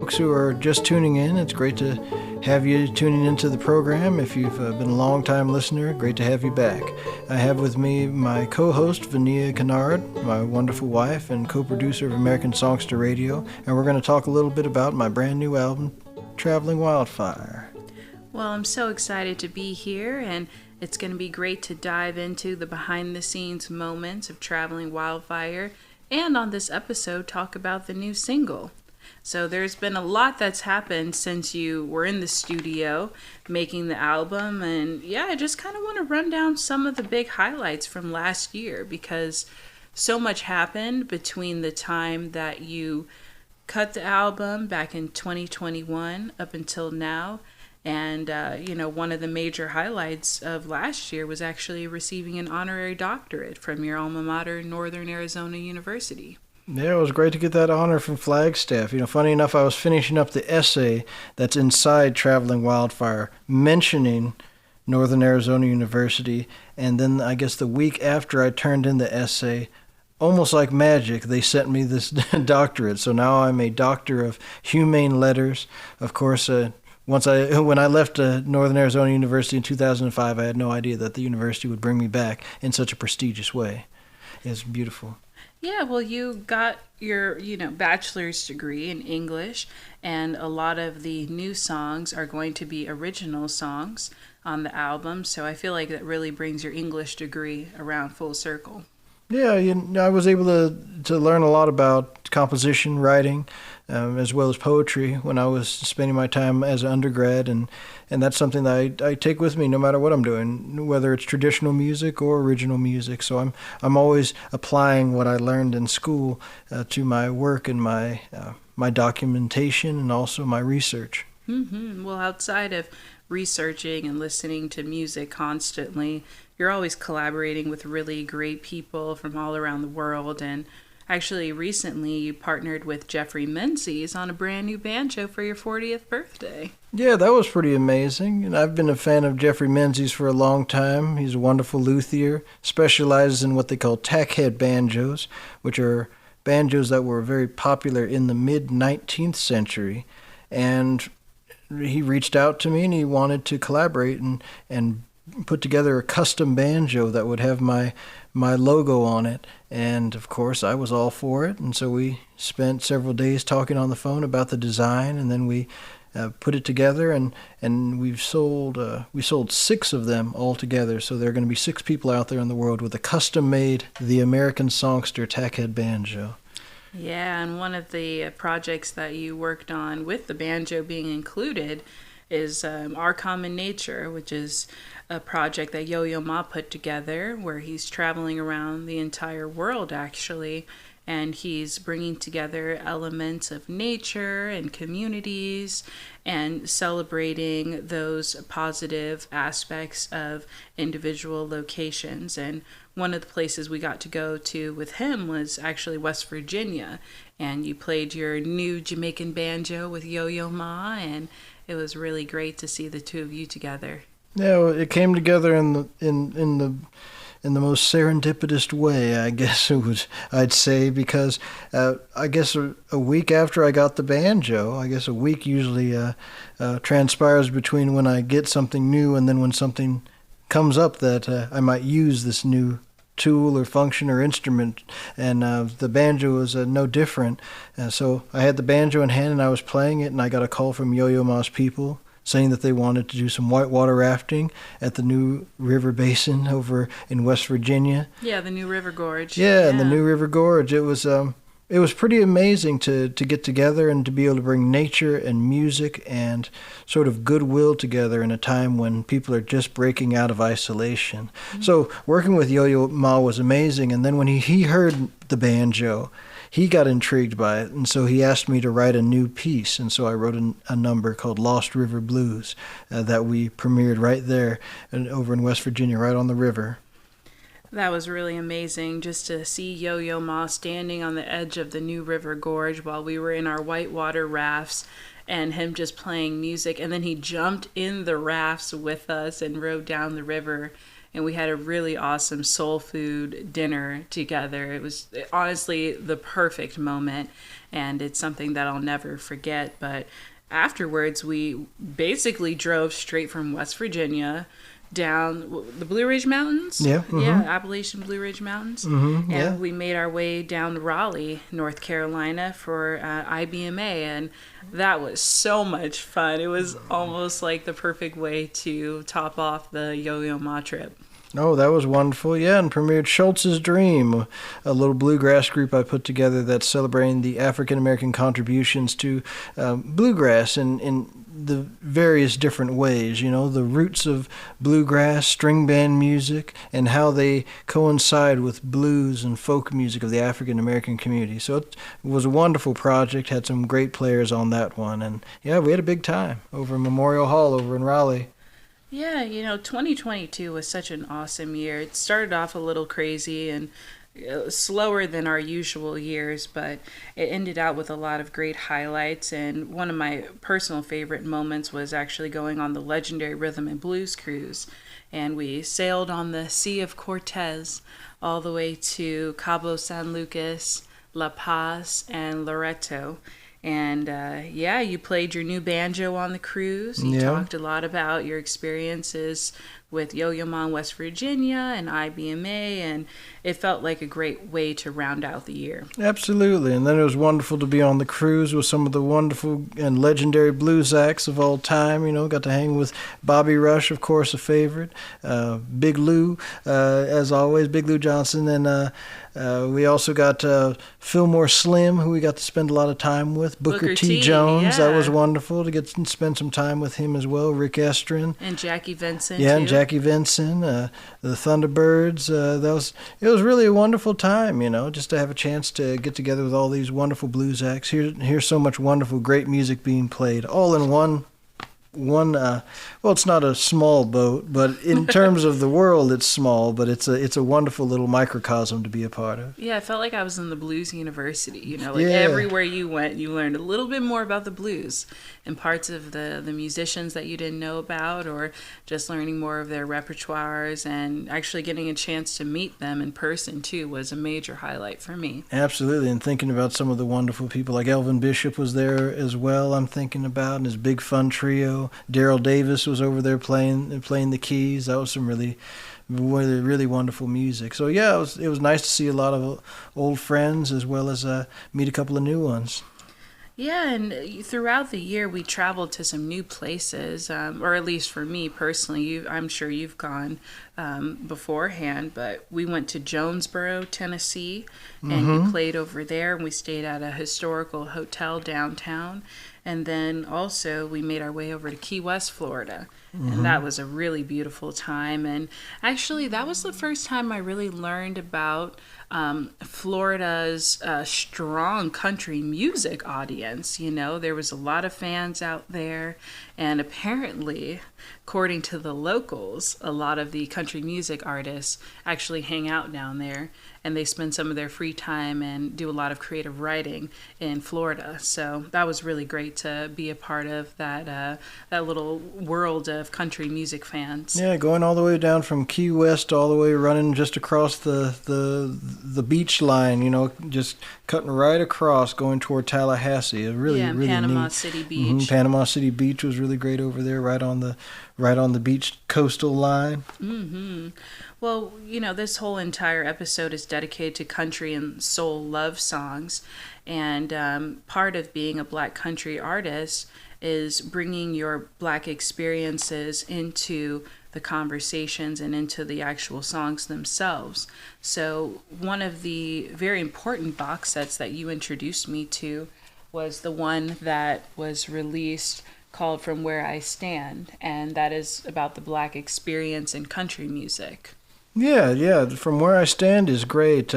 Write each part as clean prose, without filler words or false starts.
Folks who are just tuning in, it's great to have you tuning into the program. If you've been a long-time listener, great to have you back. I have with me my co-host, Vania Kinard, my wonderful wife and co-producer of American Songster Radio, and we're going to talk a little bit about my brand new album, Traveling Wildfire. Well, I'm so excited to be here, and it's going to be great to dive into the behind-the-scenes moments of Traveling Wildfire, and on this episode, talk about the new single. So there's been a lot that's happened since you were in the studio making the album, and yeah, I just kind of want to run down some of the big highlights from last year, because so much happened between the time that you cut the album back in 2021 up until now. And, one of the major highlights of last year was actually receiving an honorary doctorate from your alma mater, Northern Arizona University. Yeah, it was great to get that honor from Flagstaff. Funny enough, I was finishing up the essay that's inside Traveling Wildfire mentioning Northern Arizona University, and then I guess the week after I turned in the essay, almost like magic, they sent me this doctorate. So now I'm a doctor of humane letters. Of course, when I left Northern Arizona University in 2005, I had no idea that the university would bring me back in such a prestigious way. It's beautiful. Yeah, well, you got your, bachelor's degree in English, and a lot of the new songs are going to be original songs on the album, so I feel like that really brings your English degree around full circle. Yeah, I was able to learn a lot about composition, writing, as well as poetry when I was spending my time as an undergrad, and that's something that I take with me no matter what I'm doing, whether it's traditional music or original music. So I'm always applying what I learned in school to my work and my documentation and also my research. Mm-hmm. Well, outside of researching and listening to music constantly, you're always collaborating with really great people from all around the world. And actually, recently, you partnered with Jeffrey Menzies on a brand new banjo for your 40th birthday. Yeah, that was pretty amazing. And I've been a fan of Jeffrey Menzies for a long time. He's a wonderful luthier, specializes in what they call tackhead banjos, which are banjos that were very popular in the mid-19th century. And he reached out to me and he wanted to collaborate and put together a custom banjo that would have my logo on it. And of course I was all for it, and so we spent several days talking on the phone about the design, and then we put it together, and we sold 6 of them all together. So there are going to be 6 people out there in the world with a custom made the American Songster tackhead banjo. Yeah, and one of the projects that you worked on with the banjo being included is Our Common Nature, which is a project that Yo-Yo Ma put together, where he's traveling around the entire world, actually, and he's bringing together elements of nature and communities and celebrating those positive aspects of individual locations. And one of the places we got to go to with him was actually West Virginia, and you played your new Jamaican banjo with Yo-Yo Ma, and it was really great to see the two of you together. Yeah, well, it came together in the most serendipitous way, I guess I'd say, because I guess a week after I got the banjo, I guess a week usually transpires between when I get something new and then when something comes up that I might use this new tool or function or instrument, and the banjo was no different. So I had the banjo in hand and I was playing it, and I got a call from Yo-Yo Ma's people saying that they wanted to do some whitewater rafting at the New River Basin over in West Virginia. Yeah, the New River Gorge. Yeah, and the New River Gorge. It was pretty amazing to get together and to be able to bring nature and music and sort of goodwill together in a time when people are just breaking out of isolation. Mm-hmm. So working with Yo-Yo Ma was amazing, and then when he heard the banjo, he got intrigued by it, and so he asked me to write a new piece, and so I wrote a number called Lost River Blues that we premiered right there over in West Virginia, right on the river. That was really amazing, just to see Yo-Yo Ma standing on the edge of the New River Gorge while we were in our whitewater rafts, and him just playing music, and then he jumped in the rafts with us and rode down the river. and we had a really awesome soul food dinner together. It was honestly the perfect moment, and it's something that I'll never forget. But afterwards, we basically drove straight from West Virginia down the Blue Ridge Mountains. Yeah. Yeah, Appalachian Blue Ridge Mountains. And we made our way down to Raleigh, North Carolina for IBMA, and that was so much fun. It was almost like the perfect way to top off the Yo-Yo Ma trip. Oh, that was wonderful. Yeah, and premiered Schultz's Dream, a little bluegrass group I put together that's celebrating the African-American contributions to bluegrass in the various different ways, you know, the roots of bluegrass, string band music, and how they coincide with blues and folk music of the African-American community. So it was a wonderful project, had some great players on that one, and yeah, we had a big time over Memorial Hall over in Raleigh. Yeah, 2022 was such an awesome year. It started off a little crazy and slower than our usual years, but it ended out with a lot of great highlights. And one of my personal favorite moments was actually going on the legendary Rhythm and Blues cruise. And we sailed on the Sea of Cortez all the way to Cabo San Lucas, La Paz, and Loreto. And you played your new banjo on the cruise. You talked a lot about your experiences with Yo-Yo Ma in West Virginia and IBMA, and it felt like a great way to round out the year. Absolutely, and then it was wonderful to be on the cruise with some of the wonderful and legendary blues acts of all time. Got to hang with Bobby Rush, of course, a favorite, Big Lou, as always, Big Lou Johnson, and we also got Fillmore Slim, who we got to spend a lot of time with, Booker T. Jones. Yeah. That was wonderful to get to spend some time with him as well, Rick Estrin. And Jackie Vincent, Yeah, too. and Jackie Vincent, the Thunderbirds. It was really a wonderful time, just to have a chance to get together with all these wonderful blues acts. Here's so much wonderful, great music being played, all in one. Well, it's not a small boat, but in terms of the world, it's small, but it's a wonderful little microcosm to be a part of. Yeah, I felt like I was in the blues university, everywhere you went, you learned a little bit more about the blues and parts of the musicians that you didn't know about, or just learning more of their repertoires, and actually getting a chance to meet them in person too was a major highlight for me. Absolutely, and thinking about some of the wonderful people, like Elvin Bishop was there as well, I'm thinking about, and his Big Fun Trio. Daryl Davis was over there playing the keys. That was some really wonderful music. So yeah, it was nice to see a lot of old friends as well as meet a couple of new ones. Yeah, and throughout the year we traveled to some new places, or at least for me personally. I'm sure you've gone beforehand, but we went to Jonesboro, Tennessee, and we played over there, and we stayed at a historical hotel downtown. And then also we made our way over to Key West, Florida. And that was a really beautiful time. And actually, that was the first time I really learned about Florida's strong country music audience. There was a lot of fans out there. And apparently, according to the locals, a lot of the country music artists actually hang out down there. And they spend some of their free time and do a lot of creative writing in Florida. So that was really great to be a part of that little world of country music fans. Yeah, going all the way down from Key West, all the way running just across the beach line, just cutting right across, going toward Tallahassee. Really Panama neat. City Beach. Panama City Beach was really great over there, right on the beach coastal line. Mm-hmm. Well, this whole entire episode is dedicated to country and soul love songs. And part of being a Black country artist is bringing your Black experiences into the conversations and into the actual songs themselves. So one of the very important box sets that you introduced me to was the one that was released called From Where I Stand, and that is about the Black experience in country music. Yeah. From Where I Stand is great.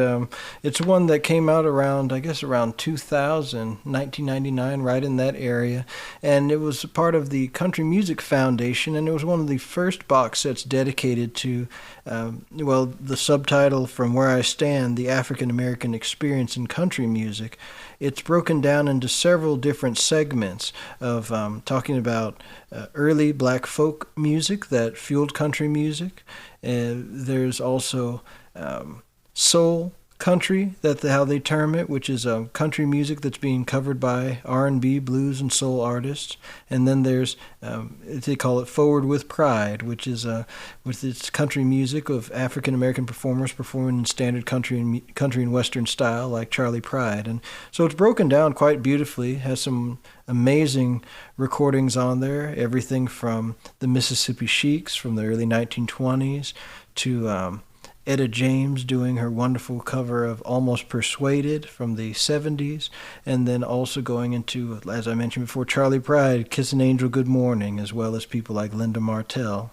It's one that came out around 2000, 1999, right in that area. And it was part of the Country Music Foundation, and it was one of the first box sets dedicated to, the subtitle From Where I Stand, the African American Experience in Country Music. it's broken down into several different segments of talking about early black folk music that fueled country music. There's also soul country, how they term it, which is country music that's being covered by R&B, blues, and soul artists. And then there's they call it Forward with Pride, which is with its country music of African American performers performing in standard country and western style, like Charlie Pride. And so it's broken down quite beautifully. Has some amazing recordings on there, everything from the Mississippi Sheiks from the early 1920s to Etta James doing her wonderful cover of Almost Persuaded from the 70s, and then also going into, as I mentioned before, Charlie Pride, Kiss an Angel Good Morning, as well as people like Linda Martell.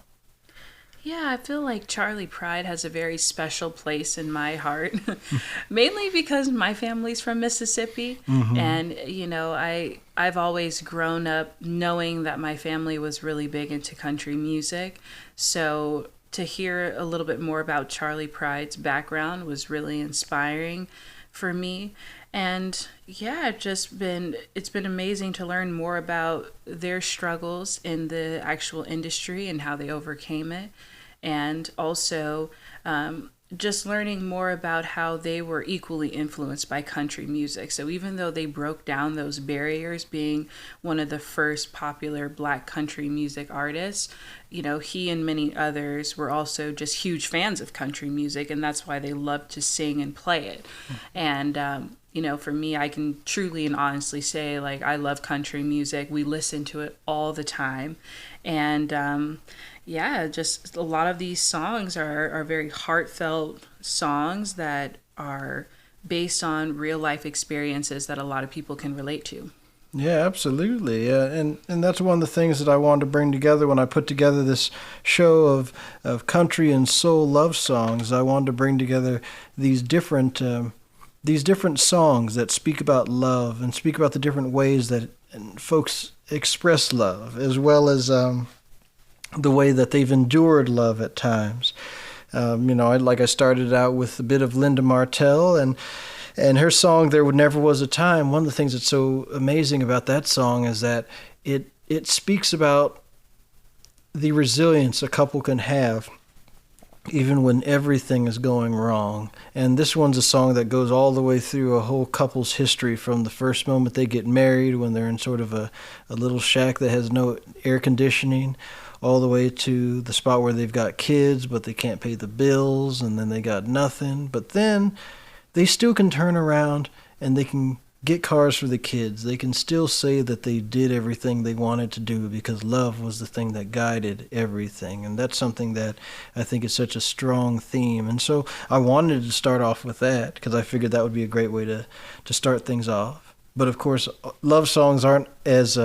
Yeah, I feel like Charlie Pride has a very special place in my heart, mainly because my family's from Mississippi, and, you know, I've always grown up knowing that my family was really big into country music, so to hear a little bit more about Charlie Pride's background was really inspiring for me. And yeah, it's been amazing to learn more about their struggles in the actual industry and how they overcame it. And also just learning more about how they were equally influenced by country music. So even though they broke down those barriers, being one of the first popular black country music artists, you know, he and many others were also just huge fans of country music, and that's why they loved to sing and play it. And you know, for me, I can truly and honestly say, like, I love country music. We listen to it all the time. And yeah, just a lot of these songs are very heartfelt songs that are based on real life experiences that a lot of people can relate to. Yeah, absolutely. And that's one of the things that I wanted to bring together when I put together this show of country and soul love songs. I wanted to bring together these different songs that speak about love and speak about the different ways that folks express love, as well as the way that they've endured love at times. You know, I started out with a bit of Linda Martell and her song "There Never Was a Time." One of the things that's so amazing about that song is that it speaks about the resilience a couple can have even when everything is going wrong. And this one's a song that goes all the way through a whole couple's history, from the first moment they get married, when they're in sort of a little shack that has no air conditioning, all the way to the spot where they've got kids, but they can't pay the bills, and then they got nothing. But then they still can turn around and they can get cars for the kids. They can still say that they did everything they wanted to do because love was the thing that guided everything. And that's something that I think is such a strong theme. And so I wanted to start off with that because I figured that would be a great way to start things off. But of course, love songs aren't as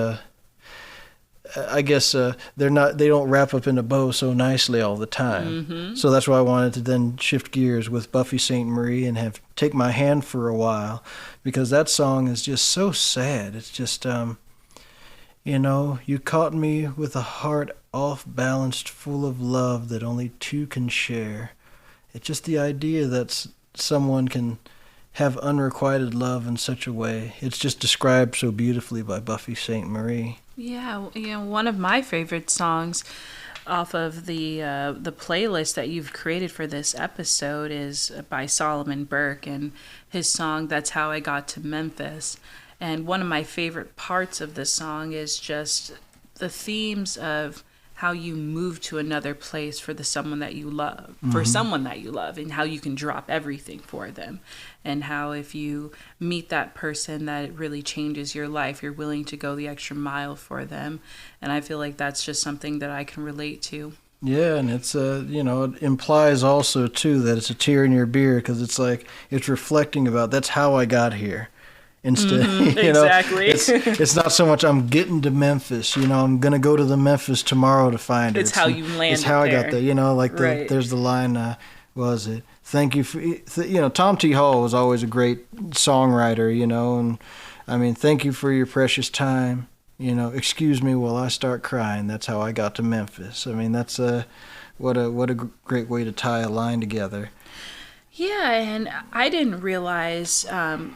I guess they don't wrap up in a bow so nicely all the time. Mm-hmm. So that's why I wanted to then shift gears with Buffy St. Marie and Take My Hand for a While, because that song is just so sad. It's just, you know, you caught me with a heart off-balanced, full of love that only two can share. It's just the idea that someone can have unrequited love in such a way. It's just described so beautifully by Buffy St. Marie. Yeah, you know, one of my favorite songs off of the playlist that you've created for this episode is by Solomon Burke, and his song "That's How I Got to Memphis." And one of my favorite parts of the song is just the themes of how you move to another place for someone that you love, and how you can drop everything for them, and how if you meet that person that it really changes your life, you're willing to go the extra mile for them. And I feel like that's just something that I can relate to. Yeah, and it's you know, it implies also too that it's a tear in your beer, because it's like it's reflecting about that's how I got here. Instead, you know, exactly. It's not so much I'm getting to Memphis, you know, I'm going to go to the Memphis tomorrow to find her. It's how you landed. It's how there. I got there, you know, like right. There's the line, was it? Thank you for, you know, Tom T. Hall was always a great songwriter, you know, and I mean, thank you for your precious time, you know, excuse me while I start crying. That's how I got to Memphis. I mean, that's what a great way to tie a line together. Yeah, and I didn't realize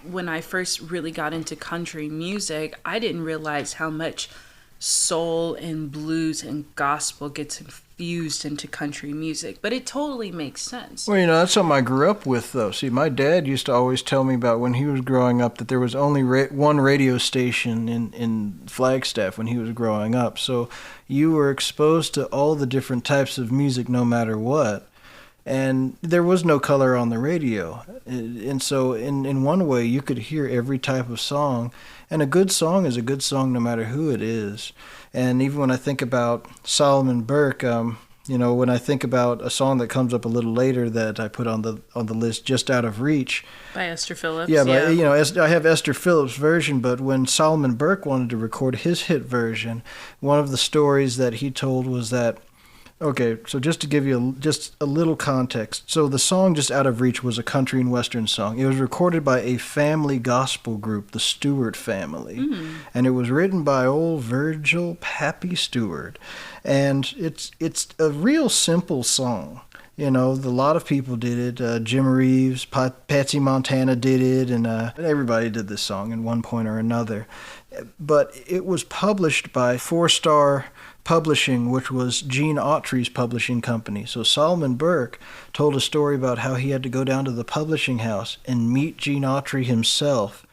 when I first really got into country music, I didn't realize how much soul and blues and gospel gets infused into country music. But it totally makes sense. Well, that's something I grew up with, though. See, my dad used to always tell me about when he was growing up that there was only one radio station in Flagstaff when he was growing up. So you were exposed to all the different types of music no matter what. And there was no color on the radio. And so in one way, you could hear every type of song. And a good song is a good song no matter who it is. And even when I think about Solomon Burke, when I think about a song that comes up a little later that I put on the list, Just Out of Reach. By Esther Phillips. Yeah, but I have Esther Phillips' version, but when Solomon Burke wanted to record his hit version, one of the stories that he told was that, okay, so just to give you just a little context. So the song Just Out of Reach was a country and western song. It was recorded by a family gospel group, the Stewart family. And it was written by old Virgil Pappy Stewart. And it's a real simple song. A lot of people did it. Jim Reeves, Patsy Montana did it, and everybody did this song at one point or another. But it was published by Four Star Publishing, which was Gene Autry's publishing company. So Solomon Burke told a story about how he had to go down to the publishing house and meet Gene Autry himself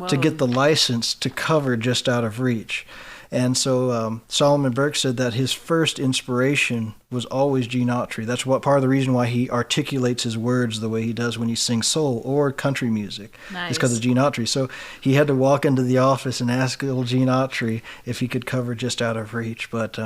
to get the license to cover Just Out of Reach. And so Solomon Burke said that his first inspiration was always Gene Autry. That's part of the reason why he articulates his words the way he does when he sings soul or country music. Nice. It's because of Gene Autry. So he had to walk into the office and ask old Gene Autry if he could cover Just Out of Reach. But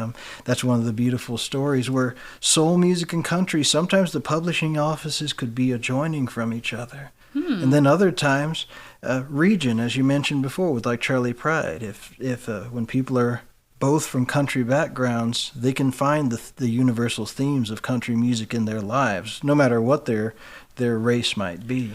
that's one of the beautiful stories where soul music and country, sometimes the publishing offices could be adjoining from each other. And then other times, region, as you mentioned before, with like Charlie Pride. If when people are both from country backgrounds, they can find the universal themes of country music in their lives, no matter what their race might be.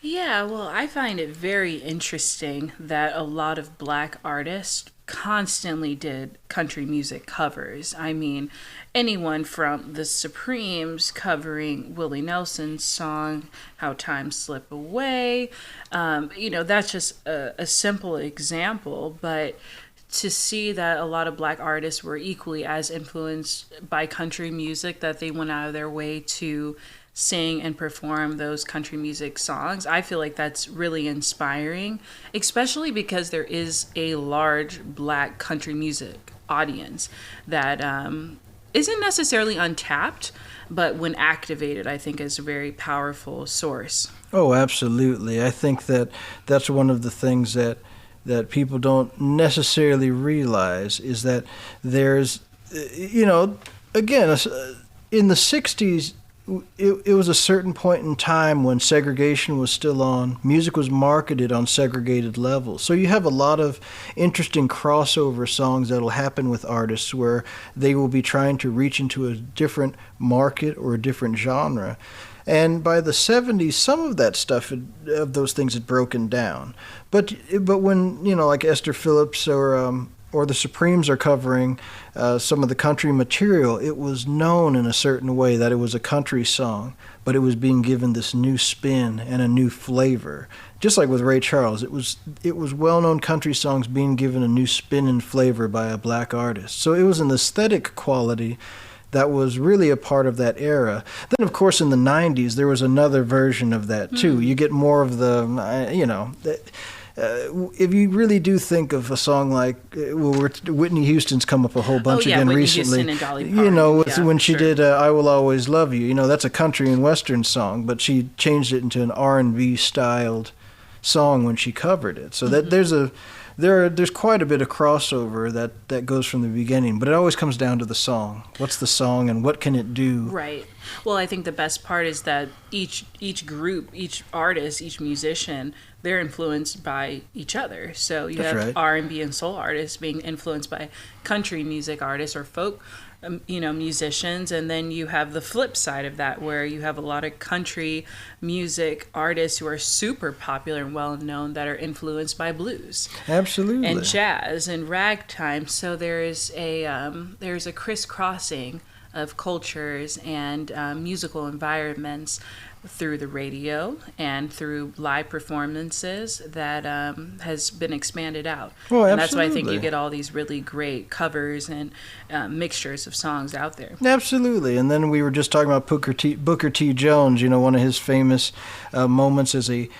Yeah, well, I find it very interesting that a lot of black artists constantly did country music covers. I mean, anyone from the Supremes covering Willie Nelson's song, How Time Slip Away. That's just a simple example, but to see that a lot of black artists were equally as influenced by country music, that they went out of their way to sing and perform those country music songs, I feel like that's really inspiring, especially because there is a large black country music audience that isn't necessarily untapped, but when activated, I think is a very powerful source. Oh, absolutely. I think that's one of the things that people don't necessarily realize is that there's, again, in the 60s, it was a certain point in time when segregation was still on. Music was marketed on segregated levels. So you have a lot of interesting crossover songs that'll happen with artists where they will be trying to reach into a different market or a different genre. And by the 70s, some of that stuff, of those things had broken down. But when, like Esther Phillips or the Supremes are covering some of the country material, it was known in a certain way that it was a country song, but it was being given this new spin and a new flavor. Just like with Ray Charles, it was well-known country songs being given a new spin and flavor by a black artist. So it was an aesthetic quality that was really a part of that era. Then, of course, in the 90s, there was another version of that, too. You get more of if you really do think of a song like Whitney Houston's come up a whole bunch again Whitney recently. Houston and Dolly Parton. When she did "I Will Always Love You," that's a country and western song, but she changed it into an R&B styled song when she covered it. So that there's quite a bit of crossover that goes from the beginning, but it always comes down to the song. What's the song and what can it do? Right. Well, I think the best part is that each group, each artist, each musician, they're influenced by each other. So you That's have right. R&B and soul artists being influenced by country music artists or folk musicians, and then you have the flip side of that where you have a lot of country music artists who are super popular and well known that are influenced by blues. Absolutely. And jazz and ragtime. So there's a crisscrossing of cultures and musical environments through the radio and through live performances that has been expanded out. Well, and that's why I think absolutely. you get all these really great covers and mixtures of songs out there. Absolutely. And then we were just talking about Booker T. Jones. One of his famous moments as a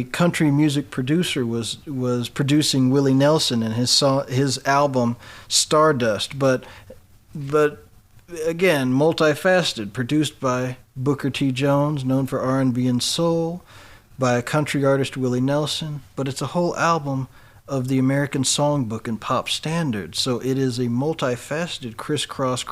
country music producer was producing Willie Nelson and his album Stardust. But again, multifaceted, produced by Booker T. Jones, known for R&B and soul, by a country artist, Willie Nelson, but it's a whole album of the American Songbook and pop standards. So it is a multifaceted crisscross.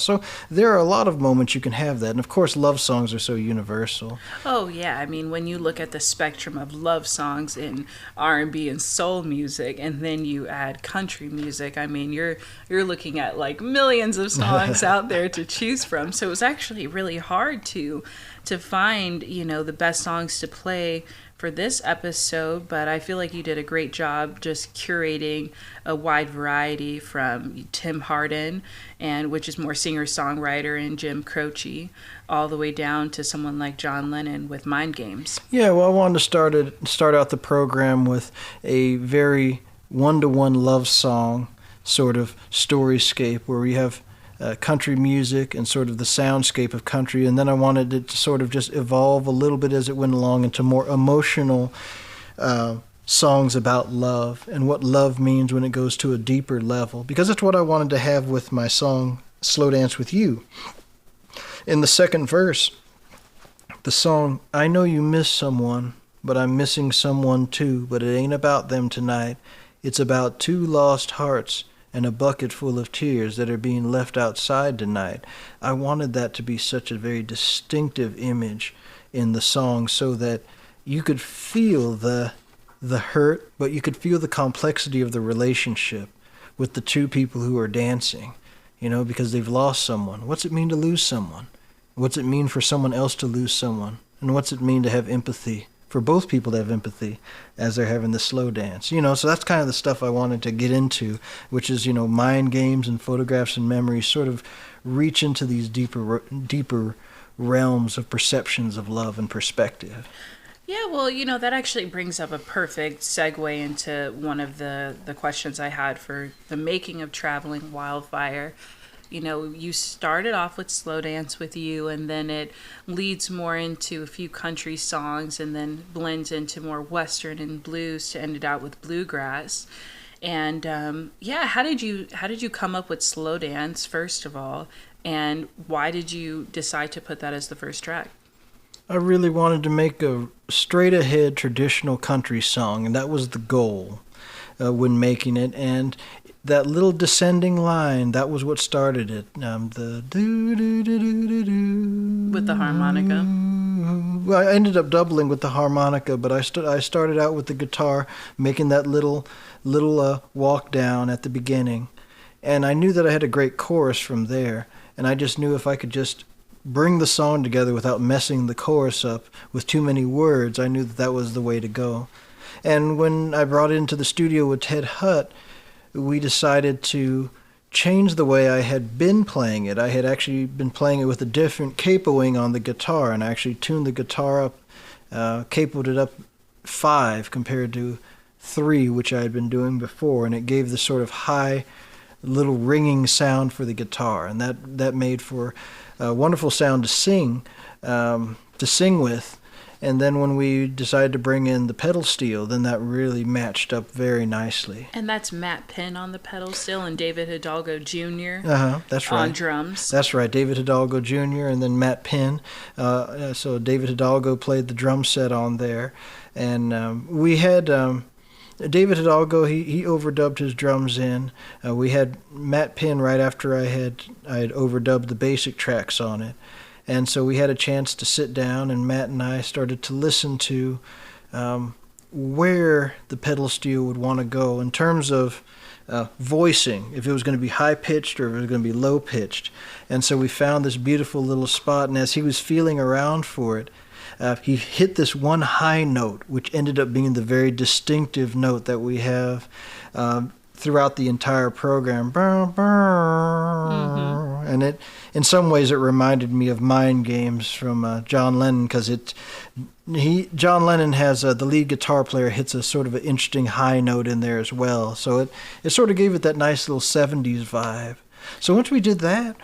So there are a lot of moments you can have that. And of course, love songs are so universal. Oh, yeah. I mean, when you look at the spectrum of love songs in R&B and soul music, and then you add country music, I mean, you're looking at like millions of songs out there to choose from. So it was actually really hard to find, the best songs to play for this episode, but I feel like you did a great job just curating a wide variety from Tim Hardin, which is more singer-songwriter, and Jim Croce, all the way down to someone like John Lennon with Mind Games. Yeah, well, I wanted to start out the program with a very one-to-one love song sort of storyscape where we have country music and sort of the soundscape of country, and then I wanted it to sort of just evolve a little bit as it went along into more emotional songs about love and what love means when it goes to a deeper level, because that's what I wanted to have with my song Slow Dance With You. In the second verse, the song, I know you miss someone, but I'm missing someone too, but it ain't about them tonight. It's about two lost hearts and a bucket full of tears that are being left outside tonight. I wanted that to be such a very distinctive image in the song so that you could feel the hurt, but you could feel the complexity of the relationship with the two people who are dancing, because they've lost someone. What's it mean to lose someone? What's it mean for someone else to lose someone? And what's it mean to have empathy? For both people to have empathy as they're having the slow dance. So that's kind of the stuff I wanted to get into, which is, mind games and photographs and memories sort of reach into these deeper realms of perceptions of love and perspective. Yeah, well, that actually brings up a perfect segue into one of the questions I had for the making of Traveling Wildfire. You started off with Slow Dance With You, and then it leads more into a few country songs and then blends into more Western and blues to end it out with bluegrass. And how did you come up with Slow Dance, first of all, and why did you decide to put that as the first track? I really wanted to make a straight-ahead traditional country song, and that was the goal when making it. And that little descending line, that was what started it. The do-do-do-do-do-do. With the harmonica? Well, I ended up doubling with the harmonica, but I started out with the guitar, making that little walk down at the beginning. And I knew that I had a great chorus from there, and I just knew if I could just bring the song together without messing the chorus up with too many words, I knew that was the way to go. And when I brought it into the studio with Ted Hutt, we decided to change the way I had been playing it. I had actually been playing it with a different capoing on the guitar, and I actually tuned the guitar up, capoed it up 5 compared to 3, which I had been doing before, and it gave the sort of high little ringing sound for the guitar, and that made for a wonderful sound to sing with. And then when we decided to bring in the pedal steel, then that really matched up very nicely. And that's Matt Penn on the pedal steel and David Hidalgo Jr. That's right. On drums. That's right, David Hidalgo Jr. and then Matt Penn. So David Hidalgo played the drum set on there. And we had David Hidalgo, he overdubbed his drums in. We had Matt Penn right after I had overdubbed the basic tracks on it. And so we had a chance to sit down, and Matt and I started to listen to where the pedal steel would want to go in terms of voicing, if it was going to be high-pitched or if it was going to be low-pitched. And so we found this beautiful little spot, and as he was feeling around for it, he hit this one high note, which ended up being the very distinctive note that we have throughout the entire program. Mm-hmm. And in some ways, it reminded me of Mind Games from John Lennon, because John Lennon has the lead guitar player hits a sort of an interesting high note in there as well. So it sort of gave it that nice little 70s vibe. So once we did that,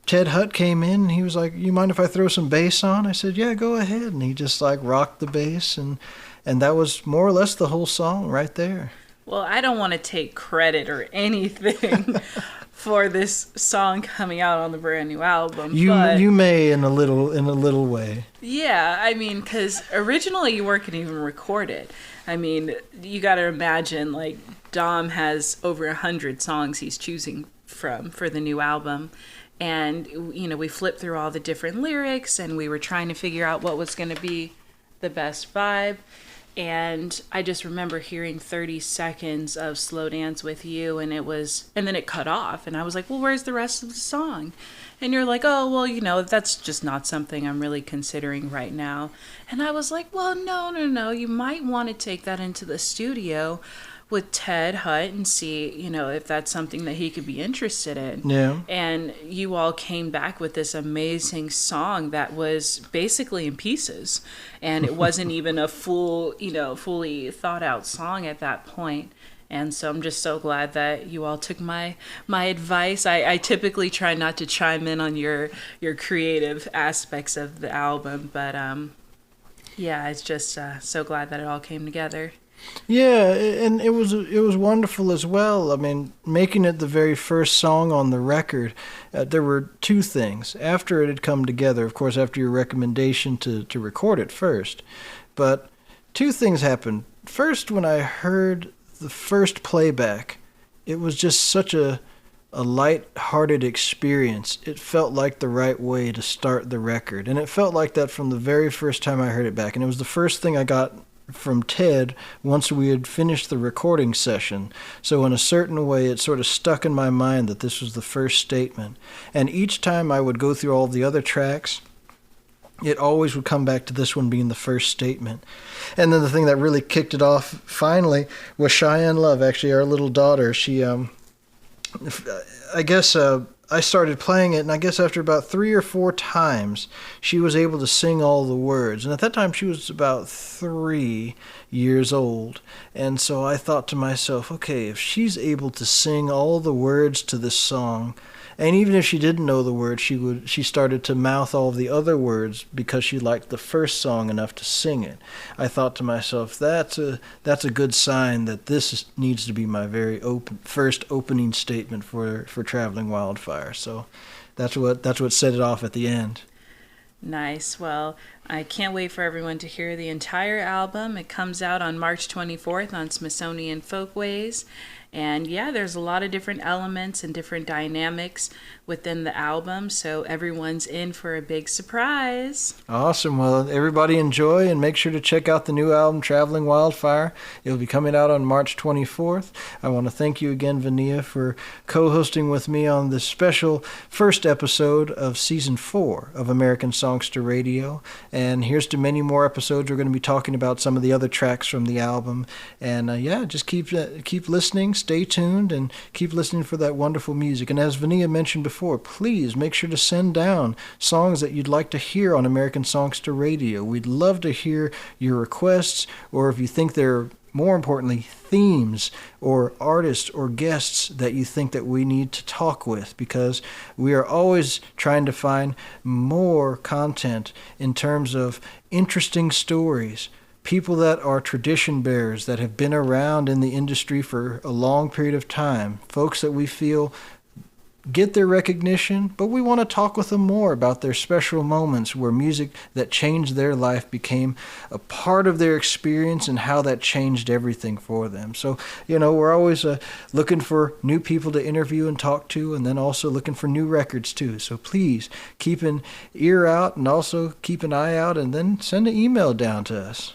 Ted Hutt came in and he was like, "You mind if I throw some bass on?" I said, "Yeah, go ahead." And he just like rocked the bass, and that was more or less the whole song right there. Well, I don't want to take credit or anything for this song coming out on the brand new album. You may in a little way. Yeah, I mean, because originally you weren't going to even record it. I mean, you got to imagine, like, Dom has over 100 songs he's choosing from for the new album. And, you know, we flipped through all the different lyrics and we were trying to figure out what was going to be the best vibe. And I just remember hearing 30 seconds of Slow Dance with You, and then it cut off. And I was like, well, where's the rest of the song? And you're like, oh, well, you know, that's just not something I'm really considering right now. And I was like, well, no. You might want to take that into the studio with Ted Hutt and see, you know, if that's something that he could be interested in. Yeah. And you all came back with this amazing song that was basically in pieces. And it wasn't even a fully thought out song at that point. And so I'm just so glad that you all took my advice. I typically try not to chime in on your creative aspects of the album, but yeah, it's just so glad that it all came together. Yeah, and it was wonderful as well. I mean, making it the very first song on the record, there were two things. After it had come together, of course, after your recommendation to record it first, but two things happened. First, when I heard the first playback, it was just such a light-hearted experience. It felt like the right way to start the record, and it felt like that from the very first time I heard it back, and it was the first thing I got from Ted once we had finished the recording session. So in a certain way, it sort of stuck in my mind that this was the first statement. And each time I would go through all the other tracks, it always would come back to this one being the first statement. And then the thing that really kicked it off finally was Cheyenne Love, actually our little daughter. She, I started playing it, and I guess after about 3 or 4 times, she was able to sing all the words. And at that time, she was about 3 years old. And so I thought to myself, okay, if she's able to sing all the words to this song, and even if she didn't know the words, she started to mouth all the other words because she liked the first song enough to sing it. I thought to myself, that's a good sign that this needs to be my very first opening statement for Traveling Wildfire. So that's what set it off at the end. Nice. Well, I can't wait for everyone to hear the entire album. It comes out on March 24th on Smithsonian Folkways. And yeah, there's a lot of different elements and different dynamics within the album, so everyone's in for a big surprise. Awesome. Well, everybody enjoy, and make sure to check out the new album, Traveling Wildfire. It'll be coming out on March 24th. I want to thank you again, Vania, for co-hosting with me on this special first episode of Season 4 of American Songster Radio. And here's to many more episodes. We're going to be talking about some of the other tracks from the album. And just keep listening. Stay tuned and keep listening for that wonderful music. And as Vania mentioned before, please make sure to send down songs that you'd like to hear on American Songster Radio. We'd love to hear your requests, or if you think there are, more importantly, themes or artists or guests that you think that we need to talk with, because we are always trying to find more content in terms of interesting stories, people that are tradition bearers, that have been around in the industry for a long period of time, folks that we feel get their recognition, but we want to talk with them more about their special moments where music that changed their life became a part of their experience and how that changed everything for them. So, we're always looking for new people to interview and talk to, and then also looking for new records too. So please keep an ear out and also keep an eye out, and then send an email down to us.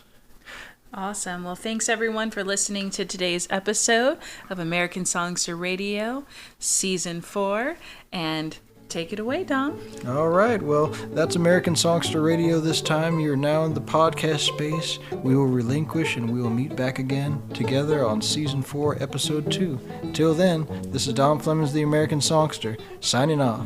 Awesome. Well, thanks everyone for listening to today's episode of American Songster Radio, Season 4, and take it away, Dom. All right. Well, that's American Songster Radio this time. You're now in the podcast space. We will relinquish, and we will meet back again together on Season 4, Episode 2. Till then, this is Dom Flemons, the American Songster, signing off.